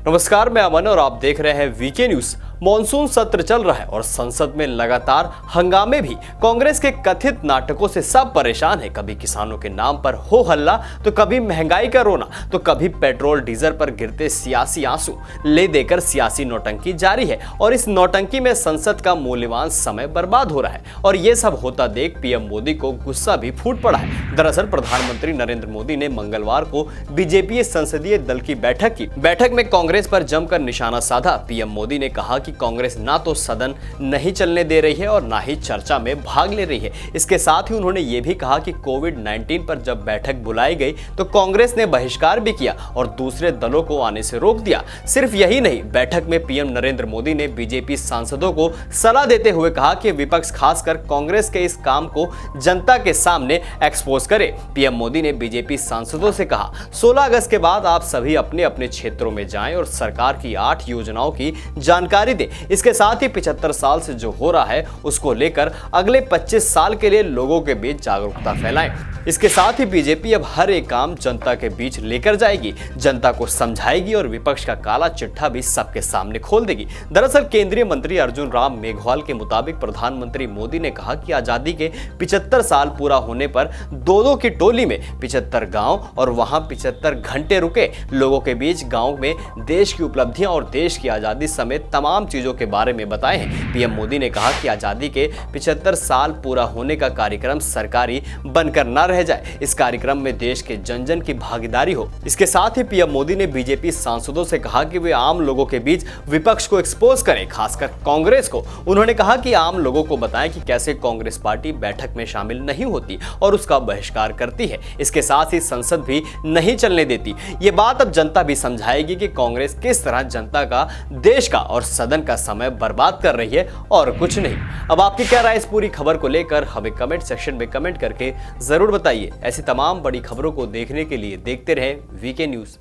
नमस्कार, मैं अमन और आप देख रहे हैं वीके न्यूज। मॉनसून सत्र चल रहा है और संसद में लगातार हंगामे भी। कांग्रेस के कथित नाटकों से सब परेशान है। कभी किसानों के नाम पर हो हल्ला, तो कभी महंगाई का रोना, तो कभी पेट्रोल डीजल पर गिरते सियासी आंसू ले देकर सियासी नौटंकी जारी है। और इस नौटंकी में संसद का मूल्यवान समय बर्बाद हो रहा है। और ये सब होता देख पीएम मोदी को गुस्सा भी फूट पड़ा है। दरअसल प्रधानमंत्री नरेंद्र मोदी ने मंगलवार को बीजेपी संसदीय दल की बैठक में कांग्रेस पर जमकर निशाना साधा। पीएम मोदी ने कहा कि कांग्रेस ना तो सदन नहीं चलने दे रही है और ना ही चर्चा में भाग ले रही है। इसके साथ ही उन्होंने ये भी कहा कि कोविड-19 पर जब बैठक बुलाई गई तो कांग्रेस ने बहिष्कार भी किया और दूसरे दलों को आने से रोक दिया। सिर्फ यही नहीं, बैठक में पीएम नरेंद्र मोदी ने बीजेपी सांसदों को सलाह देते हुए कहा कि विपक्ष खासकर कांग्रेस के इस काम को जनता के सामने एक्सपोज करे। पीएम मोदी ने बीजेपी सांसदों से कहा, 16 अगस्त के बाद आप सभी अपने अपने क्षेत्रों में जाएं और सरकार की 8 योजनाओं की जानकारी दें। इसके साथ ही 75 साल से जो हो रहा है उसको लेकर अगले 25 साल के लिए लोगों के बीच जागरूकता फैलाएं। इसके साथ ही बीजेपी अब हर एक काम जनता के बीच लेकर जाएगी, जनता को समझाएगी और विपक्ष का काला चिट्ठा भी सबके सामने खोल देगी। दरअसल केंद्रीय मंत्री अर्जुन राम मेघवाल के मुताबिक प्रधानमंत्री मोदी ने कहा कि आजादी के 75 साल पूरा होने पर दो की टोली में 75 गांव और वहां 75 घंटे रुके लोगों के बीच गांव में देश की उपलब्धियां और देश की आजादी समेत तमाम चीजों के बारे में बताए हैं। पीएम मोदी ने कहा कि आजादी के 75 साल पूरा होने का कार्यक्रम सरकारी बनकर न रह जाए, इस कार्यक्रम में देश के जन जन की भागीदारी हो। इसके साथ ही पीएम मोदी ने बीजेपी सांसदों से कहा कि वे आम लोगों के बीच विपक्ष को एक्सपोज करें, खासकर कांग्रेस को। उन्होंने कहा कि आम लोगों को बताएं कि कैसे कांग्रेस पार्टी बैठक में शामिल नहीं होती और उसका बहिष्कार करती है। इसके साथ ही संसद भी नहीं चलने देती। ये बात अब जनता भी समझाएगी कि कांग्रेस किस तरह जनता का, देश का और सदन का समय बर्बाद कर रही है और कुछ नहीं। अब आपकी क्या राय इस पूरी खबर को लेकर हमें कमेंट सेक्शन में कमेंट करके जरूर बताइए। ऐसी तमाम बड़ी खबरों को देखने के लिए देखते रहे वीके न्यूज।